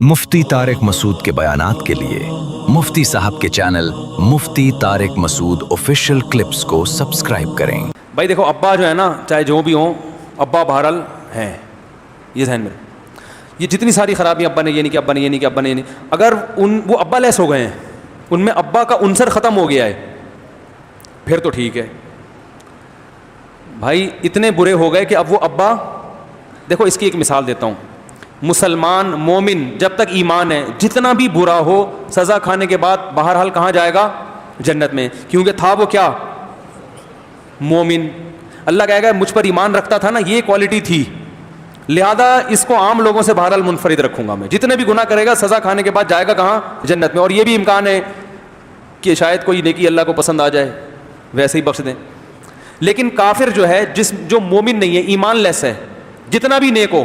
مفتی طارق مسعود کے بیانات کے لیے مفتی صاحب کے چینل مفتی طارق مسعود آفیشیل کلپس کو سبسکرائب کریں۔ بھائی دیکھو، ابا جو ہے نا، چاہے جو بھی ہوں، ابا بہرحال ہیں، یہ ذہن میں۔ یہ جتنی ساری خرابیاں، ابا نے یہ نہیں کیا، ابا نے یہ نہیں کیا، ابا نے یہ نہیں، اگر وہ ابا لیس ہو گئے ہیں، ان میں ابا کا عنصر ختم ہو گیا ہے، پھر تو ٹھیک ہے۔ بھائی اتنے برے ہو گئے کہ اب وہ ابا، دیکھو اس کی ایک مثال دیتا ہوں۔ مسلمان مومن جب تک ایمان ہے، جتنا بھی برا ہو، سزا کھانے کے بعد بہرحال کہاں جائے گا؟ جنت میں، کیونکہ تھا وہ کیا؟ مومن۔ اللہ کہے گا مجھ پر ایمان رکھتا تھا نا، یہ کوالٹی تھی، لہذا اس کو عام لوگوں سے بہرحال منفرد رکھوں گا میں۔ جتنے بھی گناہ کرے گا، سزا کھانے کے بعد جائے گا کہاں؟ جنت میں۔ اور یہ بھی امکان ہے کہ شاید کوئی نیکی اللہ کو پسند آ جائے، ویسے ہی بخش دیں۔ لیکن کافر جو ہے، جو مومن نہیں ہے، ایمان لیس ہے، جتنا بھی نیک ہو،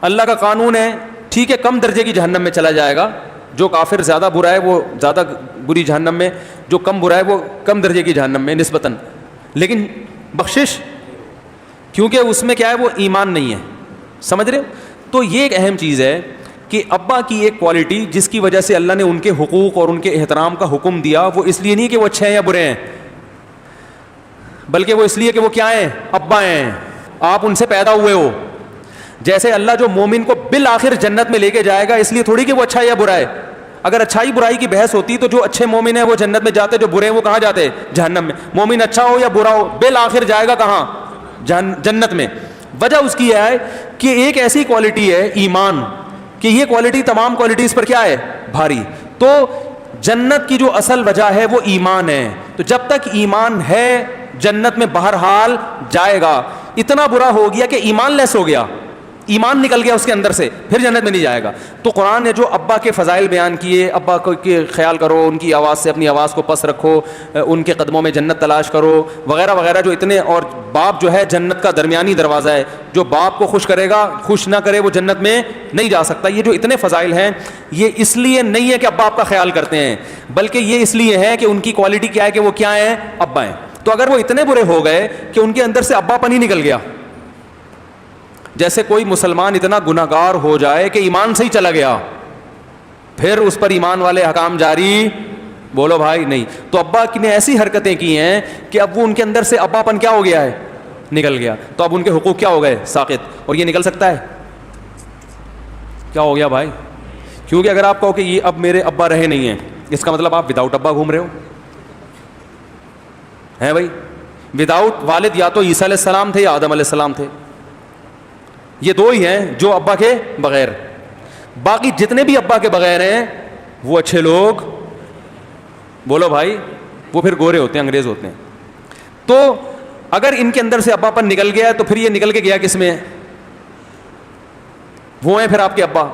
اللہ کا قانون ہے، ٹھیک ہے، کم درجے کی جہنم میں چلا جائے گا۔ جو کافر زیادہ برا ہے وہ زیادہ بری جہنم میں، جو کم برا ہے وہ کم درجے کی جہنم میں نسبتاً، لیکن بخشش، کیونکہ اس میں کیا ہے؟ وہ ایمان نہیں ہے۔ سمجھ رہے ہو؟ تو یہ ایک اہم چیز ہے کہ ابا کی ایک کوالٹی جس کی وجہ سے اللہ نے ان کے حقوق اور ان کے احترام کا حکم دیا، وہ اس لیے نہیں کہ وہ اچھے ہیں یا برے ہیں، بلکہ وہ اس لیے کہ وہ کیا ہیں؟ ابا ہیں، آپ ان سے پیدا ہوئے ہو۔ جیسے اللہ جو مومن کو بالآخر جنت میں لے کے جائے گا، اس لیے تھوڑی کہ وہ اچھا ہے یا برا ہے۔ اگر اچھائی برائی کی بحث ہوتی تو جو اچھے مومن ہیں وہ جنت میں جاتے، جو برے ہیں وہ کہاں جاتے؟ جہنم میں۔ مومن اچھا ہو یا برا ہو، بالآخر جائے گا کہاں؟ جنت میں۔ وجہ اس کی ہے کہ ایک ایسی کوالٹی ہے ایمان، کہ یہ کوالٹی تمام کوالٹیز پر کیا ہے؟ بھاری۔ تو جنت کی جو اصل وجہ ہے وہ ایمان ہے۔ تو جب تک ایمان ہے، جنت میں بہرحال جائے گا۔ اتنا برا ہو گیا کہ ایمان لیس ہو گیا، ایمان نکل گیا اس کے اندر سے، پھر جنت میں نہیں جائے گا۔ تو قرآن نے جو ابا کے فضائل بیان کیے، ابا کو خیال کرو، ان کی آواز سے اپنی آواز کو پس رکھو، ان کے قدموں میں جنت تلاش کرو، وغیرہ وغیرہ، جو اتنے، اور باپ جو ہے جنت کا درمیانی دروازہ ہے، جو باپ کو خوش کرے گا، خوش نہ کرے، وہ جنت میں نہیں جا سکتا۔ یہ جو اتنے فضائل ہیں، یہ اس لیے نہیں ہے کہ ابا آپ کا خیال کرتے ہیں، بلکہ یہ اس لیے ہے کہ ان کی کوالٹی کیا ہے؟ کہ وہ کیا ہیں؟ ابا ہیں۔ تو اگر وہ اتنے برے ہو گئے کہ ان کے اندر سے ابا پن ہی نکل گیا، جیسے کوئی مسلمان اتنا گناہگار ہو جائے کہ ایمان سے ہی چلا گیا، پھر اس پر ایمان والے حکام جاری، بولو بھائی نہیں۔ تو ابا نے ایسی حرکتیں کی ہیں کہ اب وہ ان کے اندر سے ابا پن کیا ہو گیا ہے؟ نکل گیا۔ تو اب ان کے حقوق کیا ہو گئے؟ ساقط۔ اور یہ نکل سکتا ہے؟ کیا ہو گیا بھائی؟ کیونکہ اگر آپ کہو کہ یہ اب میرے ابا رہے نہیں ہیں، اس کا مطلب آپ وداؤٹ ابا گھوم رہے ہو، ہیں بھائی؟ وداؤٹ والد یا تو عیسیٰ علیہ السلام تھے یا آدم علیہ السلام تھے، یہ دو ہی ہیں جو ابا کے بغیر۔ باقی جتنے بھی ابا کے بغیر ہیں وہ اچھے لوگ، بولو بھائی، وہ پھر گورے ہوتے ہیں، انگریز ہوتے ہیں۔ تو اگر ان کے اندر سے ابا پن نکل گیا ہے تو پھر یہ نکل کے گیا کس میں؟ وہ ہیں پھر آپ کے ابا۔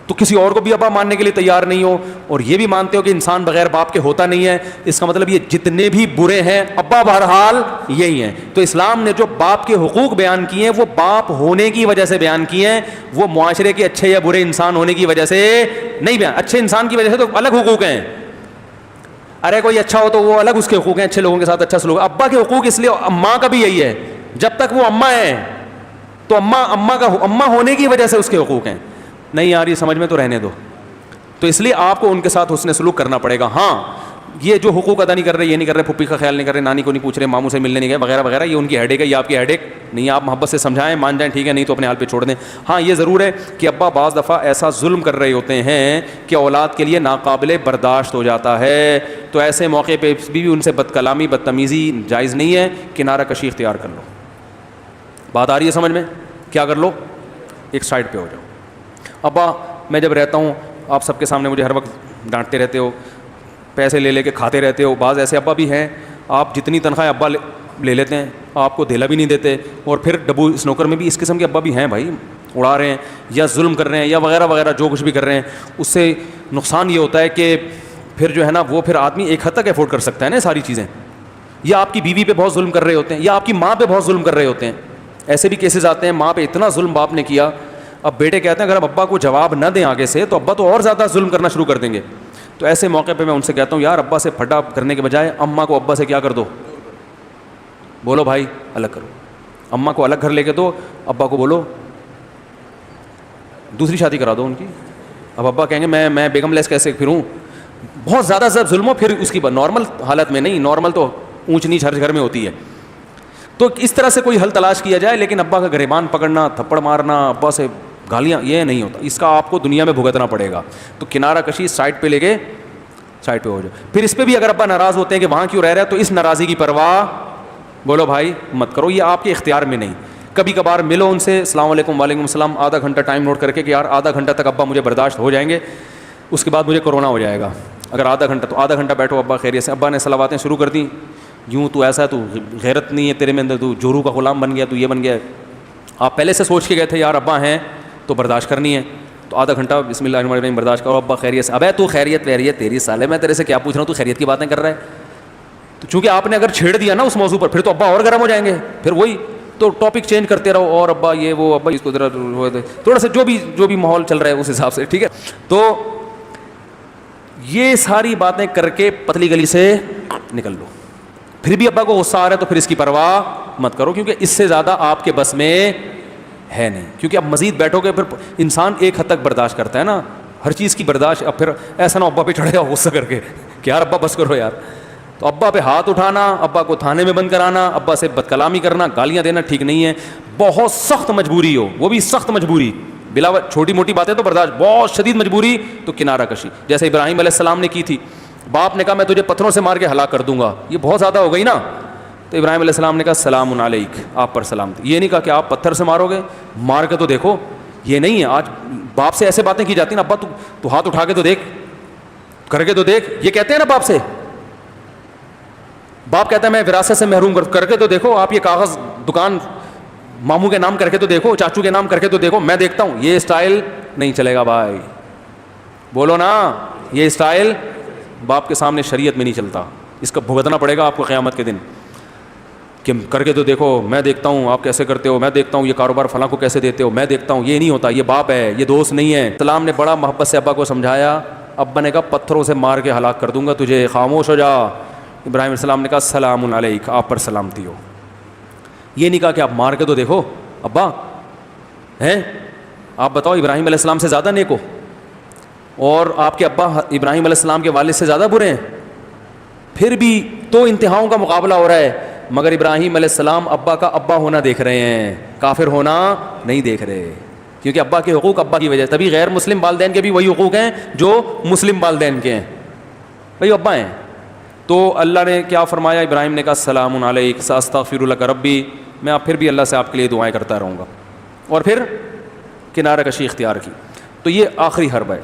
تو کسی اور کو بھی ابا ماننے کے لیے تیار نہیں ہو، اور یہ بھی مانتے ہو کہ انسان بغیر باپ کے ہوتا نہیں ہے، اس کا مطلب یہ جتنے بھی برے ہیں ابا بہرحال یہی ہیں۔ تو اسلام نے جو باپ کے حقوق بیان کیے ہیں وہ باپ ہونے کی وجہ سے بیان کیے ہیں، وہ معاشرے کے اچھے یا برے انسان ہونے کی وجہ سے نہیں بیان۔ اچھے انسان کی وجہ سے تو الگ حقوق ہیں، ارے کوئی اچھا ہو تو وہ الگ اس کے حقوق ہیں، اچھے لوگوں کے ساتھ اچھا سلوک۔ ابا کے حقوق اس لیے، اماں کا بھی یہی ہے، جب تک وہ اماں ہیں تو اماں ہونے کی وجہ سے اس کے حقوق ہیں۔ نہیں آ رہی سمجھ میں تو رہنے دو۔ تو اس لیے آپ کو ان کے ساتھ حسن سلوک کرنا پڑے گا۔ ہاں، یہ جو حقوق ادا نہیں کر رہے، یہ نہیں کر رہے، پھپھی کا خیال نہیں کر رہے، نانی کو نہیں پوچھ رہے، ماموں سے ملنے نہیں گئے، وغیرہ وغیرہ، یہ ان کی ہیڈیک ہے، یہ آپ کی ہیڈیک نہیں ہے۔ آپ محبت سے سمجھائیں، مان جائیں، ٹھیک ہے، نہیں تو اپنے حال پہ چھوڑ دیں۔ ہاں یہ ضرور ہے کہ ابا بعض دفعہ ایسا ظلم کر رہے ہوتے ہیں کہ اولاد کے لیے ناقابل برداشت ہو جاتا ہے، تو ایسے موقع پہ بھی ان سے بد کلامی، بدتمیزی جائز نہیں ہے، کنارہ کشی اختیار کر لو۔ بات آ رہی ہے سمجھ میں؟ کیا کر لو؟ ایک سائڈ پہ ہو جاؤ۔ ابا میں جب رہتا ہوں، آپ سب کے سامنے مجھے ہر وقت ڈانٹتے رہتے ہو، پیسے لے کے کھاتے رہتے ہو۔ بعض ایسے ابا بھی ہیں، آپ جتنی تنخواہ ابا لے لیتے ہیں آپ کو دھیلا بھی نہیں دیتے، اور پھر ڈبو اسنوکر میں بھی اس قسم کے ابا بھی ہیں بھائی، اڑا رہے ہیں یا ظلم کر رہے ہیں یا وغیرہ وغیرہ، جو کچھ بھی کر رہے ہیں۔ اس سے نقصان یہ ہوتا ہے کہ پھر جو ہے نا، وہ پھر آدمی ایک حد تک افورڈ کر سکتا ہے نا ساری چیزیں، یا آپ کی بیوی پہ بہت ظلم کر رہے ہوتے ہیں، یا آپ کی ماں پہ بہت ظلم کر رہے ہوتے ہیں۔ ایسے بھی کیسز آتے ہیں، ماں پہ اتنا ظلم باپ نے کیا، اب بیٹے کہتے ہیں اگر ہم ابا کو جواب نہ دیں آگے سے تو ابا تو اور زیادہ ظلم کرنا شروع کر دیں گے۔ تو ایسے موقع پہ میں ان سے کہتا ہوں یار، ابا سے پھڈا کرنے کے بجائے اماں کو ابا سے کیا کر دو، بولو بھائی الگ کرو، اماں کو الگ گھر لے کے دو، ابا کو بولو دوسری شادی کرا دو ان کی، اب ابا کہیں گے میں بیگم لیس کیسے پھروں, بہت زیادہ ظلم ہو, پھر اس کی نارمل حالت میں نہیں, نارمل تو اونچ نیچ ہر گھر میں ہوتی ہے. تو اس طرح سے کوئی حل تلاش کیا جائے, لیکن ابا کا گریبان پکڑنا, تھپڑ مارنا, ابا سے گالیاں, یہ نہیں ہوتا, اس کا آپ کو دنیا میں بھگتنا پڑے گا. تو کنارہ کشی سائڈ پہ لے کے سائڈ پہ ہو جائے. پھر اس پہ بھی اگر ابا ناراض ہوتے ہیں کہ وہاں کیوں رہ رہا ہے, تو اس ناراضی کی پرواہ بولو بھائی مت کرو, یہ آپ کے اختیار میں نہیں. کبھی کبھار ملو ان سے, السلام علیکم, وعلیکم السلام, آدھا گھنٹہ ٹائم نوٹ کر کے کہ یار آدھا گھنٹہ تک ابا مجھے برداشت ہو جائیں گے, اس کے بعد مجھے کورونا ہو جائے گا. اگر آدھا گھنٹہ, تو آدھا گھنٹہ بیٹھو, ابا خیریت سے, ابا نے صلواتیں شروع کر دیں, یوں تو ایسا ہے, تو غیرت نہیں ہے تیرے میں اندر, تو جورو کا غلام بن گیا, تو یہ بن گیا. آپ پہلے سے سوچ کے گئے تھے یار ابا ہیں تو برداشت کرنی ہے, تو آدھا گھنٹہ بسم اللہ الرحمن الرحیم برداشت کرو, ابا خیریت سے. ابے تو خیریت ویریت تیری سالے, میں تیرے سے کیا پوچھ رہا ہوں, تو خیریت کی باتیں کر رہا ہے. تو چونکہ آپ نے اگر چھیڑ دیا نا اس موضوع پر, پھر تو ابا اور گرم ہو جائیں گے, پھر وہی تو ٹاپک چینج کرتے رہو, اور ابا یہ وہ, ابا اس کو ذرا تھوڑا سا جو بھی ماحول چل رہا ہے اس حساب سے, ٹھیک ہے. تو یہ ساری باتیں کر کے پتلی گلی سے نکل لو. پھر بھی ابا کو غصہ آ رہا ہے تو پھر اس کی پرواہ مت کرو, کیونکہ اس سے زیادہ آپ کے بس میں ہے نہیں. کیونکہ اب مزید بیٹھو گے, پھر انسان ایک حد تک برداشت کرتا ہے نا ہر چیز کی برداشت. اب پھر ایسا نہ ابا پہ چڑھے گا غصہ کر کے کہ یار ابا بس کرو یار. تو ابا پہ ہاتھ اٹھانا, ابا کو تھانے میں بند کرانا, ابا سے بد کلامی کرنا, گالیاں دینا ٹھیک نہیں ہے. بہت سخت مجبوری ہو, وہ بھی سخت مجبوری, بلا چھوٹی موٹی باتیں تو برداشت, بہت شدید مجبوری تو کنارہ کشی, جیسے ابراہیم علیہ السلام نے کی تھی. باپ نے کہا میں تجھے پتھروں سے مار کے ہلاک کر دوں گا, یہ بہت زیادہ ہو گئی نا. تو ابراہیم علیہ السلام نے کہا سلام علیک, آپ پر سلام. یہ نہیں کہا کہ آپ پتھر سے مارو گے, مار کے تو دیکھو. یہ نہیں ہے, آج باپ سے ایسے باتیں کی جاتی ہیں, ابا تو ہاتھ اٹھا کے تو دیکھ, کر کے تو دیکھ, یہ کہتے ہیں نا باپ سے. باپ کہتا ہے میں وراثت سے محروم کر کے تو دیکھو, آپ یہ کاغذ دکان ماموں کے نام کر کے تو دیکھو, چاچو کے نام کر کے تو دیکھو, میں دیکھتا ہوں. یہ اسٹائل نہیں چلے گا بھائی, بولو نا, یہ اسٹائل باپ کے سامنے شریعت میں نہیں چلتا. اس کا بھگتنا پڑے گا آپ کو قیامت کے دن, کہ کر کے تو دیکھو, میں دیکھتا ہوں آپ کیسے کرتے ہو, میں دیکھتا ہوں یہ کاروبار فلاں کو کیسے دیتے ہو, میں دیکھتا ہوں. یہ نہیں ہوتا, یہ باپ ہے, یہ دوست نہیں ہے. اسلام نے بڑا محبت سے ابا کو سمجھایا, ابا نے کہا پتھروں سے مار کے ہلاک کر دوں گا تجھے, خاموش ہو جا. ابراہیم علیہ السلام نے کہا سلام علیک, آپ پر سلامتی ہو. یہ نہیں کہا کہ آپ مار کے تو دیکھو ابا ہیں, آپ بتاؤ ابراہیم علیہ السلام سے زیادہ نیک ہو, اور آپ کے ابا ابراہیم علیہ السلام کے والد سے زیادہ برے ہیں. پھر بھی تو انتہاؤں کا مقابلہ ہو رہا ہے, مگر ابراہیم علیہ السلام ابا کا ابا ہونا دیکھ رہے ہیں, کافر ہونا نہیں دیکھ رہے, کیونکہ ابا کے حقوق ابا کی وجہ. تبھی غیر مسلم والدین کے بھی وہی حقوق ہیں جو مسلم والدین کے ہیں, بھائی ابا ہیں. تو اللہ نے کیا فرمایا, ابراہیم نے کہا سلام علیک ساستغفر لک ربی, میں پھر بھی اللہ سے آپ کے لیے دعائیں کرتا رہوں گا. اور پھر کنارہ کشی اختیار کی. تو یہ آخری حرب ہے.